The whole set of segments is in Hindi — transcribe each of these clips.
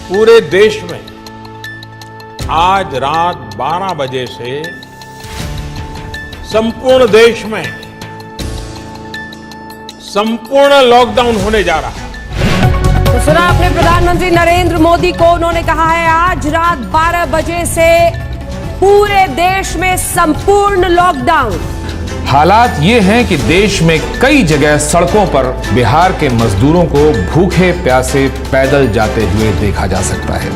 पूरे देश में आज रात 12 बजे से संपूर्ण देश में संपूर्ण लॉकडाउन होने जा रहा है। तो सुना आपने प्रधानमंत्री नरेंद्र मोदी को, उन्होंने कहा है आज रात 12 बजे से पूरे देश में संपूर्ण लॉकडाउन। हालात ये हैं कि देश में कई जगह सड़कों पर बिहार के मजदूरों को भूखे प्यासे पैदल जाते हुए देखा जा सकता है।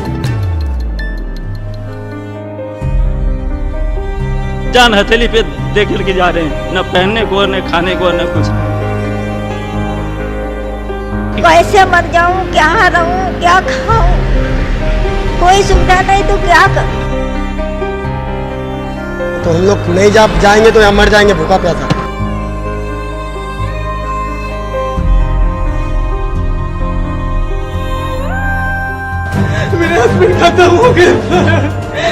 जान हथेली पे देख के जा रहे हैं, न पहनने को न खाने को न कुछ। कैसे मर जाऊं, क्या रहूं, क्या खाऊं, कोई सुविधा नहीं तो क्या करूं। तो हम लोग नहीं जाएंगे तो यहाँ मर जाएंगे भूखा प्यासा। मेरे हस्बैंड खत्म हो गए,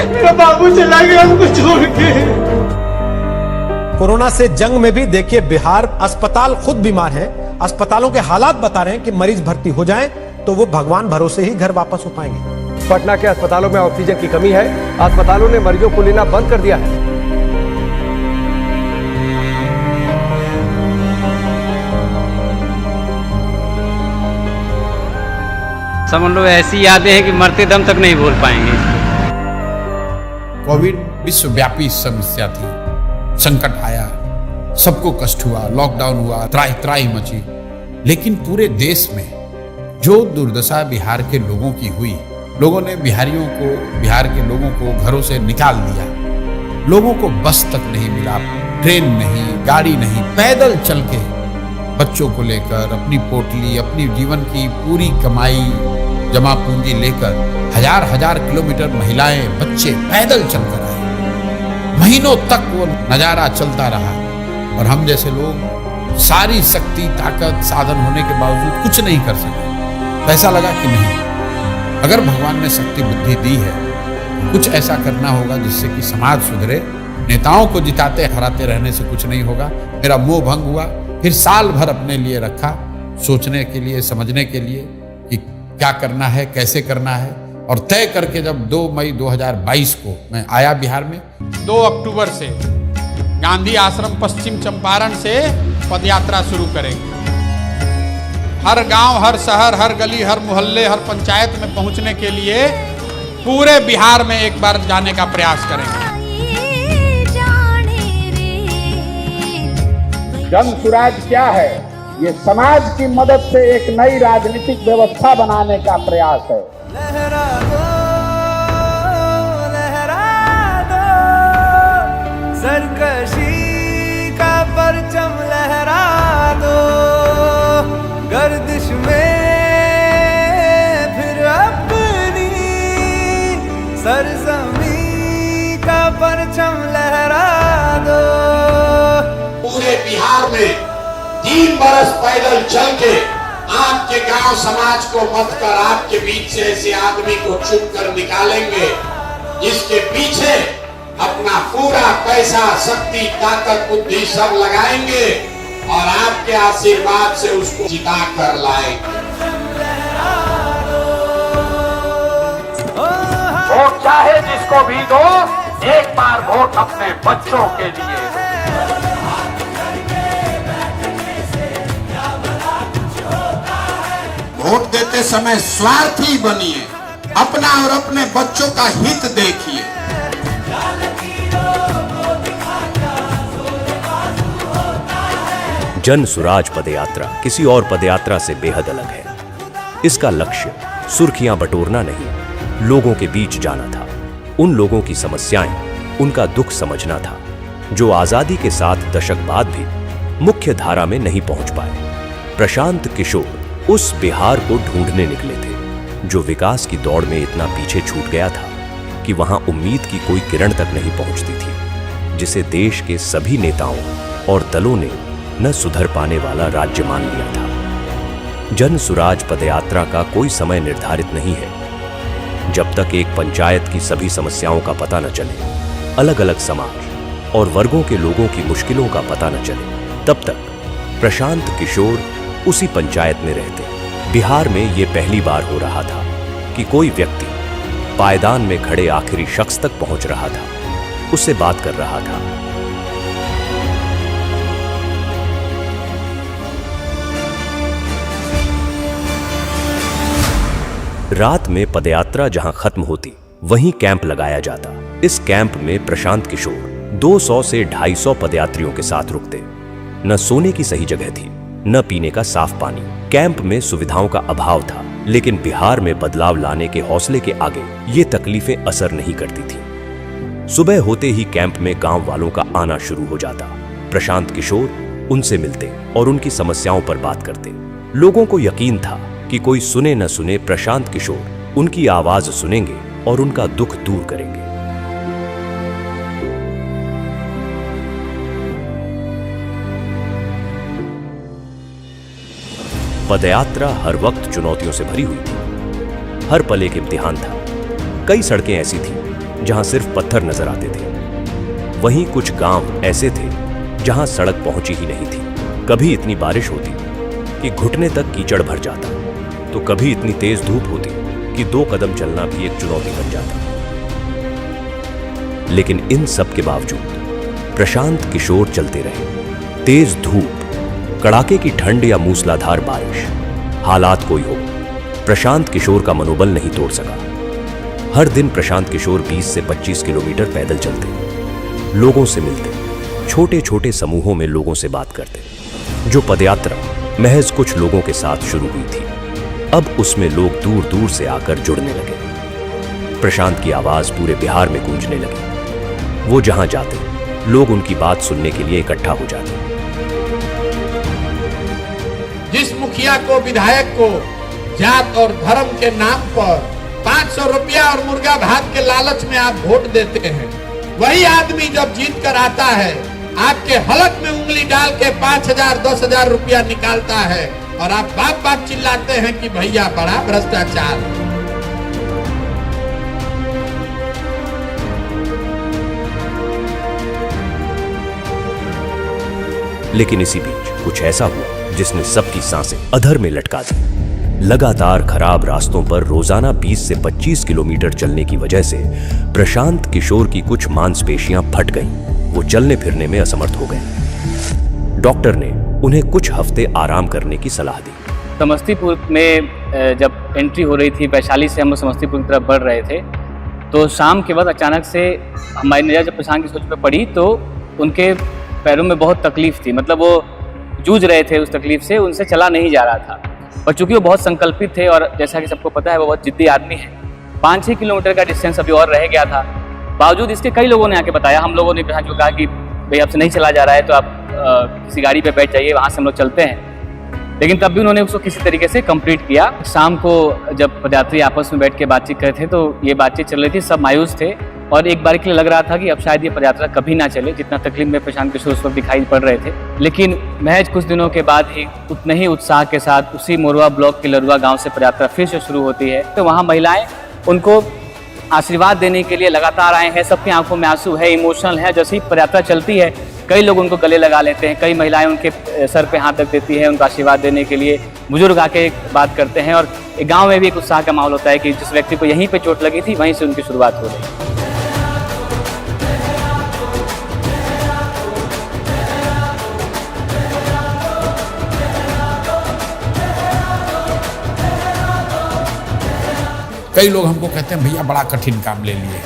मेरा बाबू चला गया हमको छोड़ के। कोरोना से जंग में भी देखिए बिहार अस्पताल खुद बीमार है, अस्पतालों के हालात बता रहे हैं कि मरीज भर्ती हो जाएं तो वो भगवान भरोसे ही घर वापस हो पाएंगे। पटना के अस्पतालों में ऑक्सीजन की कमी है, अस्पतालों ने मरीजों को लेना बंद कर दिया है। समझ लो ऐसी यादें हैं कि मरते दम तक नहीं भूल पाएंगे। कोविड विश्वव्यापी समस्या थी, संकट आया, सबको कष्ट हुआ, लॉकडाउन हुआ, त्राही त्राही मची। लेकिन पूरे देश में जो दुर्दशा बिहार के लोगों की हुई, लोगों ने बिहार के लोगों को घरों से निकाल दिया। लोगों को बस तक नहीं मिला, ट्रेन नहीं, गाड़ी नहीं, पैदल चल के बच्चों को लेकर अपनी पोटली, अपनी जीवन की पूरी कमाई जमा पूंजी लेकर हजार किलोमीटर महिलाएं बच्चे पैदल चलकर आए। महीनों तक वो नजारा चलता रहा और हम जैसे लोग सारी शक्ति, ताकत, साधन होने के बावजूद कुछ नहीं कर सके। पैसा लगा कि नहीं, अगर भगवान ने शक्ति बुद्धि दी है कुछ ऐसा करना होगा जिससे कि समाज सुधरे। नेताओं को जिताते हराते रहने से कुछ नहीं होगा। मेरा मोह भंग हुआ, फिर साल भर अपने लिए रखा, सोचने के लिए, समझने के लिए कि क्या करना है, कैसे करना है। और तय करके जब 2 मई 2022 को मैं आया बिहार में, 2 अक्टूबर से गांधी आश्रम पश्चिम चंपारण से पदयात्रा शुरू करेंगे। हर गांव, हर शहर, हर गली, हर मोहल्ले, हर पंचायत में पहुंचने के लिए पूरे बिहार में एक बार जाने का प्रयास करेंगे। जन सुराज क्या है? ये समाज की मदद से एक नई राजनीतिक व्यवस्था बनाने का प्रयास है। लहरा दो सरकशी का परचम, लहरा दो गर्दिश में फिर अपनी सरजमी का परचम, लहरा दो। पूरे बिहार में 3 बरस पैदल चल के आपके गांव समाज को मत कर आपके बीच से ऐसे आदमी को चुन कर निकालेंगे जिसके पीछे अपना पूरा पैसा, शक्ति, ताकत, बुद्धि सब लगाएंगे और आपके आशीर्वाद से उसको जिता कर लाएंगे। वोट चाहे जिसको भी दो, एक बार वोट अपने बच्चों के लिए। वोट देते समय स्वार्थी बनिए, अपना और अपने बच्चों का हित देखिए। जन सुराज पदयात्रा किसी और पदयात्रा से बेहद अलग है। इसका लक्ष्य सुर्खियां बटोरना नहीं, लोगों के बीच जाना था, उन लोगों की समस्याएं, उनका दुख समझना था जो आजादी के 7 दशक बाद भी मुख्य धारा में नहीं पहुंच पाए। प्रशांत किशोर उस बिहार को ढूंढने निकले थे जो विकास की दौड़ में इतना पीछे छूट गया था कि वहां उम्मीद की कोई किरण तक नहीं पहुंचती थी, जिसे देश के सभी नेताओं और दलों ने न सुधर पाने वाला राज्य मान लिया था। जन सुराज पदयात्रा का कोई समय निर्धारित नहीं है। जब तक एक पंचायत की सभी समस्याओं का पता न चले, अलग अलग समाज और वर्गों के लोगों की मुश्किलों का पता न चले, तब तक प्रशांत किशोर उसी पंचायत में रहते। बिहार में ये पहली बार हो रहा था कि कोई व्यक्ति पायदान में खड़े आखिरी शख्स तक पहुंच रहा था, उससे बात कर रहा था। रात में पदयात्रा जहां खत्म होती, वहीं कैंप लगाया जाता। इस कैंप में प्रशांत किशोर 200 से 250 पदयात्रियों के साथ रुकते। न सोने की सही जगह थी, न पीने का साफ पानी। कैंप में सुविधाओं का अभाव था, लेकिन बिहार में बदलाव लाने के हौसले के आगे ये तकलीफें असर नहीं करती थी। सुबह होते ही कैंप में गांव वालों का आना शुरू हो जाता। प्रशांत किशोर उनसे मिलते और उनकी समस्याओं पर बात करते। लोगों को यकीन था कि कोई सुने न सुने, प्रशांत किशोर उनकी आवाज सुनेंगे और उनका दुख दूर करेंगे। पदयात्रा हर वक्त चुनौतियों से भरी हुई थी। हर पल एक इम्तिहान था। कई सड़कें ऐसी थीं जहां सिर्फ पत्थर नजर आते थे। वहीं कुछ गांव ऐसे थे जहां सड़क पहुंची ही नहीं थी। कभी इतनी बारिश होती कि घुटने तक कीचड़ भर जाता, तो कभी इतनी तेज धूप होती कि 2 कदम चलना भी एक चुनौती बन जाता। लेकिन इन सब के बावजूद प्रशांत किशोर चलते रहे। तेज धूप, कड़ाके की ठंड या मूसलाधार बारिश, हालात कोई हो, प्रशांत किशोर का मनोबल नहीं तोड़ सका। हर दिन प्रशांत किशोर 20 से 25 किलोमीटर पैदल चलते, लोगों से मिलते, छोटे छोटे समूहों में लोगों से बात करते। जो पदयात्रा महज कुछ लोगों के साथ शुरू हुई थी, अब उसमें लोग दूर दूर से आकर जुड़ने लगे। प्रशांत की आवाज पूरे बिहार में गूंजने लगी। वो जहां जाते, लोग उनकी बात सुनने के लिए इकट्ठा हो जाते। जिस मुखिया को, विधायक को जात और धर्म के नाम पर 500 रुपया और मुर्गा भात के लालच में आप वोट देते हैं, वही आदमी जब जीत कर आता है, आपके हलक में उंगली डाल के 5,000 10,000 रुपया निकालता है और आप बाप बाप चिल्लाते हैं कि भैया बड़ा भ्रष्टाचार। लेकिन इसी बीच कुछ ऐसा हुआ जिसने सबकी सांसें अधर में लटका दी। लगातार खराब रास्तों पर रोजाना 20 से 25 किलोमीटर चलने की वजह से प्रशांत किशोर की कुछ मांसपेशियां फट गईं। वो चलने फिरने में असमर्थ हो गए। डॉक्टर ने उन्हें कुछ हफ्ते आराम करने की सलाह दी। समस्तीपुर में जब एंट्री हो रही थी, वैशाली से हम लोग समस्तीपुर की तरफ बढ़ रहे थे, तो शाम के बाद अचानक से हमारी नजर जब प्रशांत किशोर पे पड़ी तो उनके पैरों में बहुत तकलीफ थी। मतलब वो जूझ रहे थे उस तकलीफ से, उनसे चला नहीं जा रहा था। और चूंकि वो बहुत संकल्पित थे और जैसा कि सबको पता है वो बहुत जिद्दी आदमी है, 5-6 किलोमीटर का डिस्टेंस अभी और रह गया था। बावजूद इसके कई लोगों ने आके बताया, हम लोगों ने प्रशांत को कहा कि भाई आपसे नहीं चला जा रहा है तो आप किसी गाड़ी पे बैठ जाइए, वहाँ से हम लोग चलते हैं। लेकिन तब भी उन्होंने उसको किसी तरीके से कंप्लीट किया। शाम को जब पदयात्री आपस में बैठ के बातचीत कर रहे थे तो ये बातचीत चल रही थी, सब मायूस थे और एक बार के लिए लग रहा था कि अब शायद ये पदयात्रा कभी ना चले, जितना तकलीफ में प्रशांत किशोर उस वक्त दिखाई पड़ रहे थे। लेकिन महज कुछ दिनों के बाद ही उतने ही उत्साह के साथ उसी मोरवा ब्लॉक के लरुआ गांव से पदयात्रा फिर से शुरू होती है। तो वहाँ महिलाएं उनको आशीर्वाद देने के लिए लगातार आए हैं। सबकी आंखों में आंसू है, इमोशनल है। जैसे ही पदयात्रा चलती है कई लोग उनको गले लगा लेते हैं, कई महिलाएं उनके सर पे हाथ रख देती है उनको आशीर्वाद देने के लिए। बुजुर्ग आके बात करते हैं और गांव में भी एक उत्साह का माहौल होता है कि जिस व्यक्ति को यहीं पे चोट लगी थी वहीं से उनकी शुरुआत हो रही। कई लोग हमको कहते हैं भैया बड़ा कठिन काम ले लिए।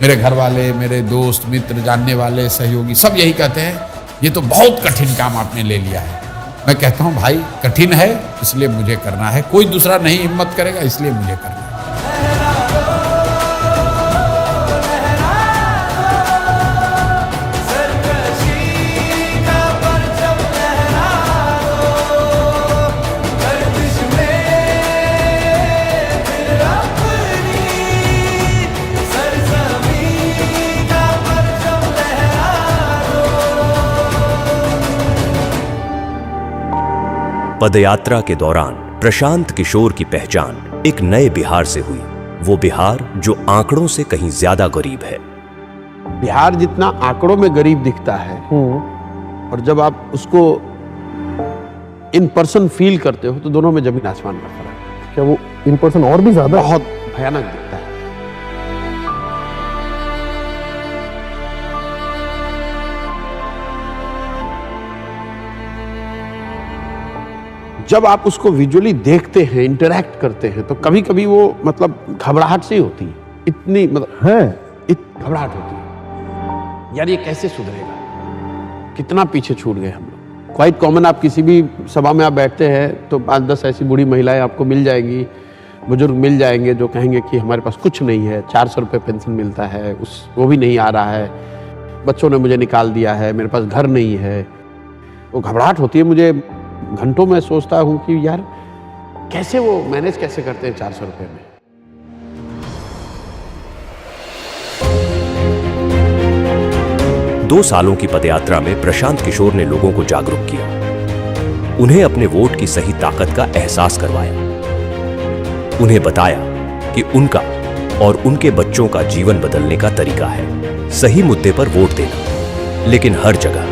मेरे घर वाले, मेरे दोस्त, मित्र, जानने वाले, सहयोगी सब यही कहते हैं ये तो बहुत कठिन काम आपने ले लिया है। मैं कहता हूँ भाई कठिन है इसलिए मुझे करना है, कोई दूसरा नहीं हिम्मत करेगा इसलिए मुझे करना है। पदयात्रा के दौरान प्रशांत किशोर की पहचान एक नए बिहार से हुई। वो बिहार जो आंकड़ों से कहीं ज्यादा गरीब है। बिहार जितना आंकड़ों में गरीब दिखता है और जब आप उसको इन पर्सन फील करते हो तो दोनों में जमीन आसमान का फर्क है। क्या वो इन पर्सन और भी ज्यादा बहुत भयानक दिखता है। जब आप उसको विजुअली देखते हैं, इंटरैक्ट करते हैं, तो कभी कभी वो मतलब घबराहट सी होती है, इतनी मतलब है घबराहट होती है, यार ये कैसे सुधरेगा, कितना पीछे छूट गए हम लोग। क्वाइट कॉमन, आप किसी भी सभा में आप बैठते हैं तो 5-10 ऐसी बूढ़ी महिलाएं आपको मिल जाएंगी, बुजुर्ग मिल जाएंगे जो कहेंगे कि हमारे पास कुछ नहीं है, 400 रुपये पेंशन मिलता है, वो भी नहीं आ रहा है, बच्चों ने मुझे निकाल दिया है, मेरे पास घर नहीं है। वो घबराहट होती है। मुझे घंटों में सोचता हूँ कि यार कैसे वो मैनेज कैसे करते हैं 400 रुपये में। दो सालों की पदयात्रा में प्रशांत किशोर ने लोगों को जागरूक किया, उन्हें अपने वोट की सही ताकत का एहसास करवाया, उन्हें बताया कि उनका और उनके बच्चों का जीवन बदलने का तरीका है सही मुद्दे पर वोट देना। लेकिन हर जगह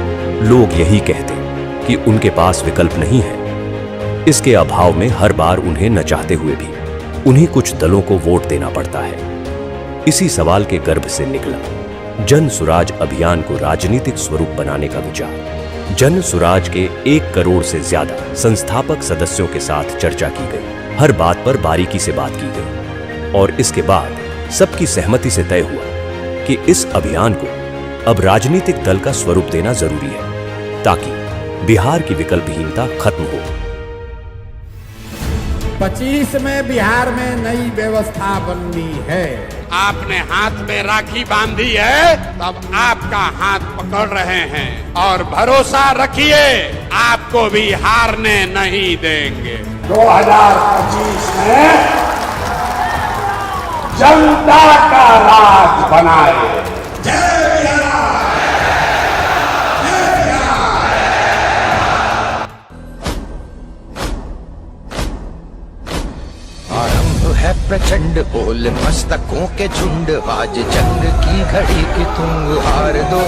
लोग यही कहते कि उनके पास विकल्प नहीं है। इसके अभाव में हर बार उन्हें न चाहते हुए भी उन्हें कुछ दलों को वोट देना पड़ता है। इसी सवाल के गर्भ से निकला जन सुराज अभियान को राजनीतिक स्वरूप बनाने का विचार। जन सुराज के 1 करोड़ से ज्यादा संस्थापक सदस्यों के साथ चर्चा की गई, हर बात पर बारीकी से बात की गई और इसके बाद सबकी सहमति से तय हुआ कि इस अभियान को अब राजनीतिक दल का स्वरूप देना जरूरी है ताकि बिहार की विकल्पहीनता खत्म हो। 25 में बिहार में नई व्यवस्था बननी है। आपने हाथ में राखी बांधी है, तब आपका हाथ पकड़ रहे हैं और भरोसा रखिए आपको भी हारने नहीं देंगे। 2025 में जनता का राज बनाए। प्रचंड बोल मस्तकों के झुंड, आज जंग की घड़ी की तुम हार दो।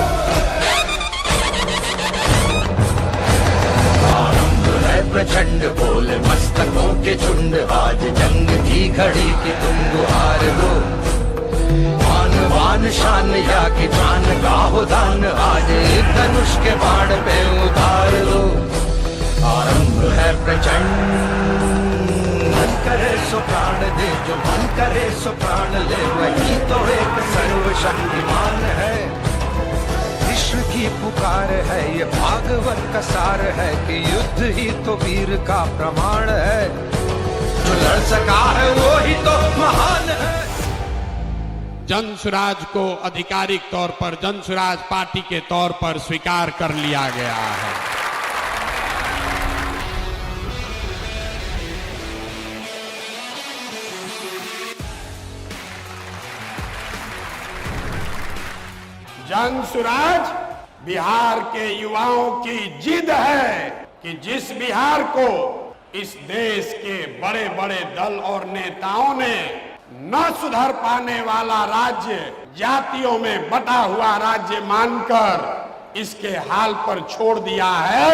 आरंभ है प्रचंड बोल मस्तकों के झुंड, आज जंग की घड़ी की तुम हार दो। मान वान शान या कि जान गाहो दान, आज धनुष के बाण पे उतार दो। आरंभ है प्रचंड, करे सो प्राण दे, जो मन करे सो प्राण ले, वही तो एक सर्वशक्तिमान है। विश्व की पुकार है, ये भागवत का सार है कि युद्ध ही तो वीर का प्रमाण है। जो लड़ सका है वो ही तो महान है। जन सुराज को आधिकारिक तौर पर जन सुराज पार्टी के तौर पर स्वीकार कर लिया गया है। जन सुराज बिहार के युवाओं की जिद है कि जिस बिहार को इस देश के बड़े बड़े दल और नेताओं ने न सुधर पाने वाला राज्य, जातियों में बटा हुआ राज्य मानकर इसके हाल पर छोड़ दिया है,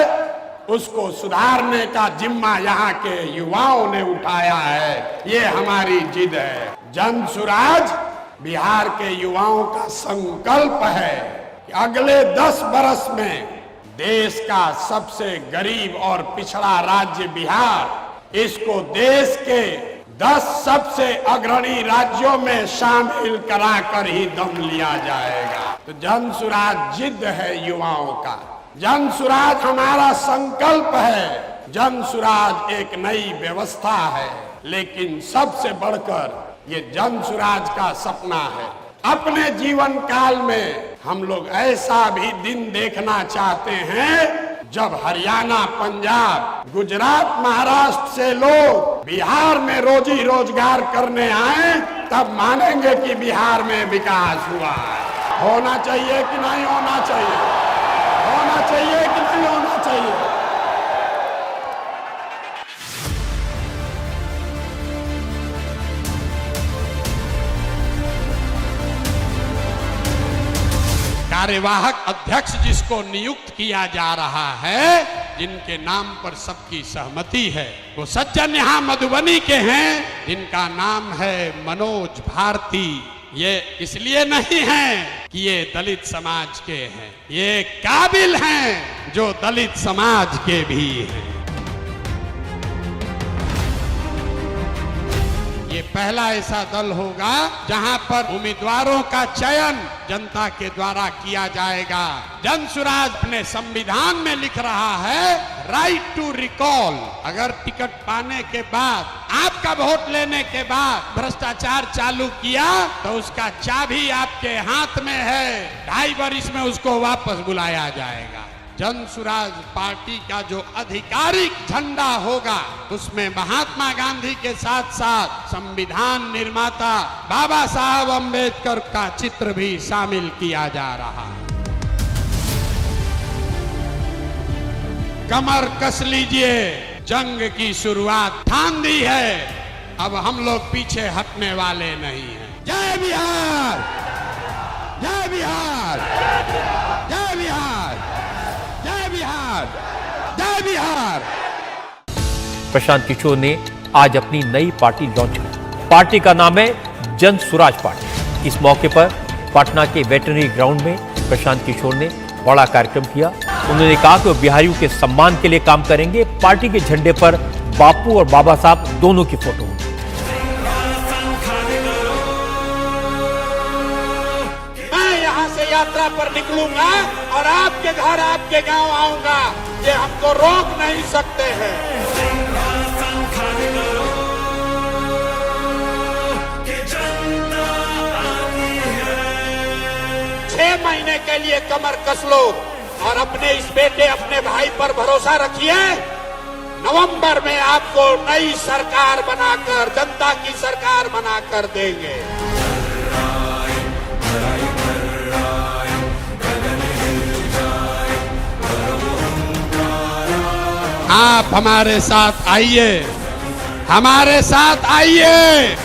उसको सुधारने का जिम्मा यहाँ के युवाओं ने उठाया है। ये हमारी जिद है। जन सुराज बिहार के युवाओं का संकल्प है कि अगले 10 बरस में देश का सबसे गरीब और पिछड़ा राज्य बिहार, इसको देश के 10 सबसे अग्रणी राज्यों में शामिल कराकर ही दम लिया जाएगा। तो जन सुराज जिद है युवाओं का, जन सुराज हमारा संकल्प है, जन सुराज एक नई व्यवस्था है, लेकिन सबसे बढ़कर ये जन सुराज का सपना है। अपने जीवन काल में हम लोग ऐसा भी दिन देखना चाहते हैं जब हरियाणा, पंजाब, गुजरात, महाराष्ट्र से लोग बिहार में रोजी रोजगार करने आए, तब मानेंगे कि बिहार में विकास हुआ है। होना चाहिए कि नहीं होना चाहिए? होना चाहिए कि नहीं होना चाहिए? कार्यवाहक अध्यक्ष जिसको नियुक्त किया जा रहा है, जिनके नाम पर सबकी सहमति है। वो सज्जन यहाँ मधुबनी के हैं जिनका नाम है मनोज भारती। ये इसलिए नहीं है कि ये दलित समाज के हैं, ये काबिल हैं जो दलित समाज के भी हैं। ये पहला ऐसा दल होगा जहां पर उम्मीदवारों का चयन जनता के द्वारा किया जाएगा। जनसुराज अपने संविधान में लिख रहा है राइट टू रिकॉल। अगर टिकट पाने के बाद, आपका वोट लेने के बाद भ्रष्टाचार चालू किया तो उसका चाबी आपके हाथ में है। 2.5 वर्ष में उसको वापस बुलाया जाएगा। जनसुराज पार्टी का जो आधिकारिक झंडा होगा उसमें महात्मा गांधी के साथ साथ संविधान निर्माता बाबा साहब अम्बेडकर का चित्र भी शामिल किया जा रहा है। कमर कस लीजिए, जंग की शुरुआत ठान दी है, अब हम लोग पीछे हटने वाले नहीं हैं। जय बिहार, जय बिहार, जय बिहार, जय बिहार, जय बिहार। प्रशांत किशोर ने आज अपनी नई पार्टी लॉन्च की। पार्टी का नाम है जन सुराज पार्टी। इस मौके पर पटना के वेटरनरी ग्राउंड में प्रशांत किशोर ने बड़ा कार्यक्रम किया। उन्होंने कहा कि वो बिहारियों के सम्मान के लिए काम करेंगे। पार्टी के झंडे पर बापू और बाबा साहब दोनों की फोटो होगी। मैं यहाँ से यात्रा पर निकलूंगा और आपके घर, आपके गांव आऊंगा। ये हमको रोक नहीं सकते हैं। 6 महीने के लिए कमर कस लो और अपने इस बेटे, अपने भाई पर भरोसा रखिए। नवंबर में आपको नई सरकार बनाकर, जनता की सरकार बनाकर देंगे। आप हमारे साथ आइए, हमारे साथ आइए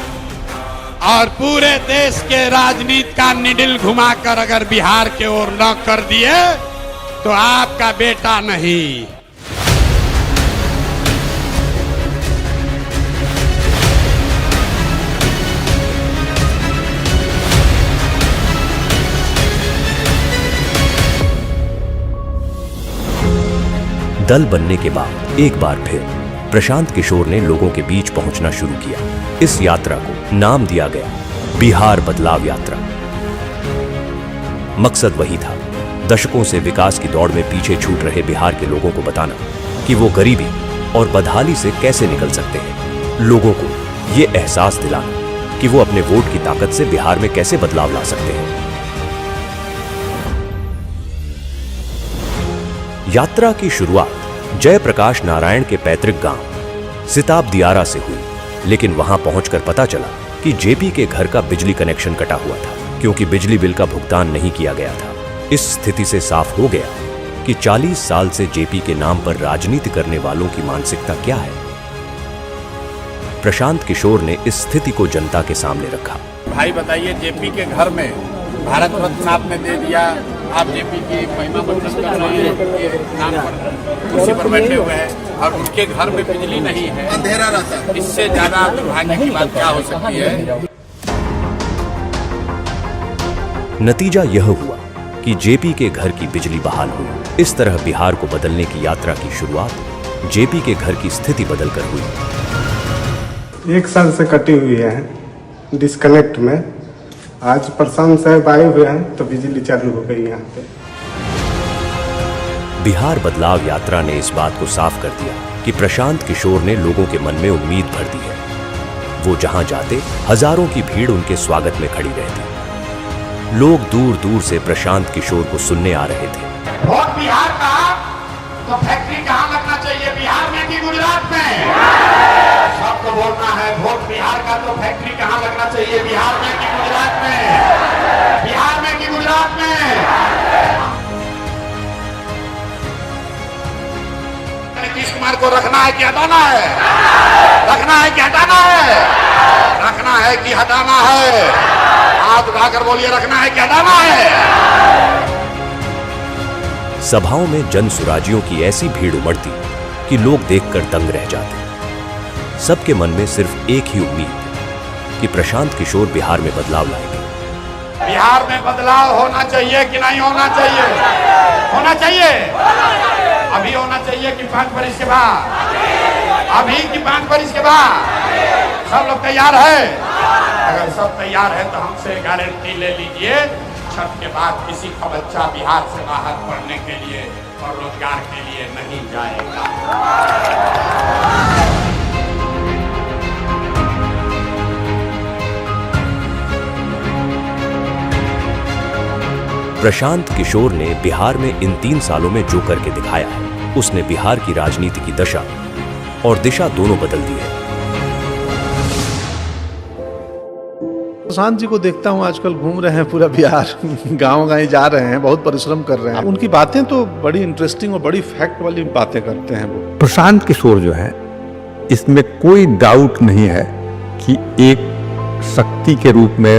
और पूरे देश के राजनीति का निडिल घुमाकर अगर बिहार के ओर न कर दिए तो आपका बेटा नहीं। दल बनने के बाद एक बार फिर प्रशांत किशोर ने लोगों के बीच पहुंचना शुरू किया। इस यात्रा को नाम दिया गया बिहार बदलाव यात्रा। मकसद वही था, दशकों से विकास की दौड़ में पीछे छूट रहे बिहार के लोगों को बताना कि वो गरीबी और बदहाली से कैसे निकल सकते हैं। लोगों को ये एहसास दिलाना कि वो अपने वोट की ताकत से बिहार में कैसे बदलाव ला सकते हैं। यात्रा की शुरुआत जयप्रकाश नारायण के पैतृक गांव सिताब दियारा से हुई, लेकिन वहां पहुंचकर पता चला कि जेपी के घर का बिजली कनेक्शन कटा हुआ था क्योंकि बिजली बिल का भुगतान नहीं किया गया था। इस स्थिति से साफ हो गया कि 40 साल से जेपी के नाम पर राजनीति करने वालों की मानसिकता क्या है। प्रशांत किशोर ने इस स्थिति को जनता के सामने रखा। भाई बताइए, जेपी के घर में भारत रत्न आपने दे दिया, आप जेपी की महिमा मंडन कर रहे हैं, नाम पर कुर्सी पर बैठे हुए हैं और उनके घर में बिजली नहीं है, अंधेरा रहता है। इससे ज्यादा दुर्भाग्य की बात क्या हो सकती है। नतीजा यह हुआ कि जेपी के घर की बिजली बहाल हुई। इस तरह बिहार को बदलने की यात्रा की शुरुआत जेपी के घर की स्थिति बदलकर हुई। 1 साल से कटी हुई है डिस्कनेक्ट में। आज प्रशांत साहब आए हुए हैं तो बिजली चालू हो गई यहाँ पे। बिहार बदलाव यात्रा ने इस बात को साफ कर दिया कि प्रशांत किशोर ने लोगों के मन में उम्मीद भर दी है। वो जहां जाते हजारों की भीड़ उनके स्वागत में खड़ी रहती। लोग दूर दूर से प्रशांत किशोर को सुनने आ रहे थे। वोट बिहार का तो फैक्ट्री कहाँ लगना चाहिए, बिहार में कि गुजरात में? सबको बोलना है, वोट बिहार का तो फैक्ट्री कहाँ लगना चाहिए, बिहार में कि गुजरात में? बिहार में कि गुजरात में? नीतीश कुमार को रखना है कि हटाना है? रखना है कि हटाना है? रखना है कि हटाना है? हाथ उठाकर बोलिए, रखना है कि हटाना है? सभाओं में जन सुराजियों की ऐसी भीड़ उमड़ती कि लोग देखकर दंग रह जाते। सबके मन में सिर्फ एक ही उम्मीद कि प्रशांत किशोर बिहार में बदलाव लाएंगे। बिहार में बदलाव होना चाहिए कि नहीं होना चाहिए? होना चाहिए। अभी होना चाहिए कि 5 बरिस के बाद? अभी कि 5 बरिस के बाद? सब लोग तैयार है? अगर सब तैयार है तो हमसे गारंटी ले लीजिए, छठ के बाद किसी का बच्चा बिहार से बाहर पढ़ने के लिए और रोजगार के लिए नहीं जाएगा। प्रशांत किशोर ने बिहार में इन 3 सालों में जो करके दिखाया है, उसने बिहार की राजनीति की दशा और दिशा दोनों बदल दी है। प्रशांत जी को देखता हूँ आजकल घूम रहे हैं पूरा बिहार, गांव-गांव जा रहे हैं, बहुत परिश्रम कर रहे हैं। उनकी बातें तो बड़ी इंटरेस्टिंग और बड़ी फैक्ट वाली बातें करते हैं वो। प्रशांत किशोर जो है, इसमें कोई डाउट नहीं है कि एक शक्ति के रूप में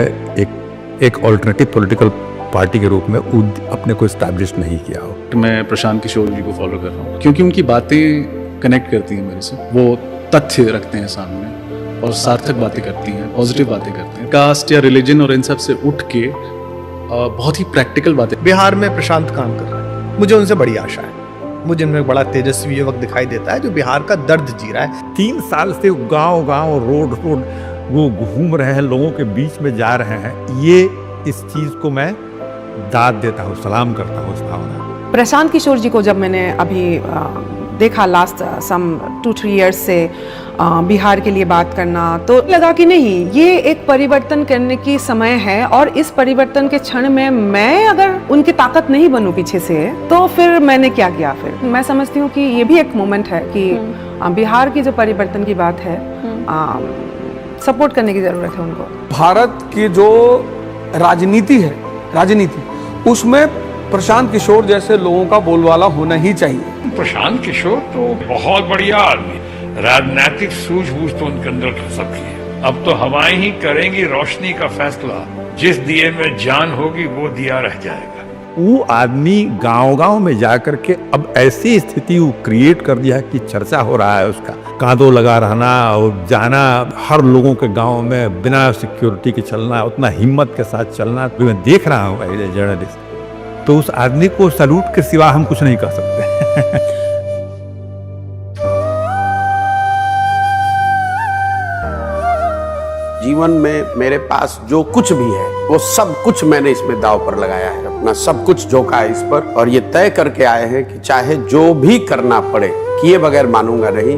एक ऑल्टरनेटिव पॉलिटिकल पार्टी के रूप में अपने को एस्टैब्लिश नहीं किया हो। मैं प्रशांत किशोर जी को फॉलो कर रहा हूँ क्योंकि उनकी बातें कनेक्ट करती हैं मेरे से। वो तथ्य रखते हैं सामने और सार्थक बातें करती हैं, पॉजिटिव बातें करते हैं। कास्ट या रिलीजन और इन सब से उठ के बहुत ही प्रैक्टिकल बातें। बिहार में प्रशांत काम कर रहा है, मुझे उनसे बड़ी आशा है। मुझे इनमें बड़ा तेजस्वी युवक दिखाई देता है जो बिहार का दर्द जी रहा है। 3 साल से गांव-गांव रोड वो घूम रहे हैं, लोगों के बीच में जा रहे हैं। ये इस चीज को मैं दाद देता हूँ, सलाम करता हूँ इस भावना। प्रशांत किशोर जी को जब मैंने अभी देखा लास्ट सम 2-3 इयर्स से बिहार के लिए बात करना, तो लगा कि नहीं, ये एक परिवर्तन करने की समय है और इस परिवर्तन के क्षण में मैं अगर उनकी ताकत नहीं बनूं पीछे से, तो फिर मैंने क्या किया? फिर मैं समझती हूँ कि ये भी एक मोमेंट है कि बिहार की जो परिवर्तन की बात है, सपोर्ट करने की जरूरत है उनको। भारत की जो राजनीति उसमें प्रशांत किशोर जैसे लोगों का बोलबाला होना ही चाहिए। प्रशांत किशोर तो बहुत बढ़िया आदमी, राजनीतिक सूझबूझ तो उनके अंदर सबकी है। अब तो हवाएं ही करेंगी रोशनी का फैसला, जिस दिए में जान होगी वो दिया रह जाएगा। वो आदमी गांव-गांव में जाकर के अब ऐसी स्थिति वो क्रिएट कर दिया है कि चर्चा हो रहा है उसका। कांधों लगा रहना और जाना, हर लोगों के गांव में बिना सिक्योरिटी के चलना, उतना हिम्मत के साथ चलना, मैं देख रहा हूँ एज ए जर्नलिस्ट। तो उस आदमी को सैल्यूट के सिवा हम कुछ नहीं कर सकते। जीवन में मेरे पास जो कुछ भी है वो सब कुछ मैंने इसमें दांव पर लगाया है, अपना सब कुछ झोंका है इस पर, और ये तय करके आए हैं कि चाहे जो भी करना पड़े, किए बगैर मानूंगा नहीं।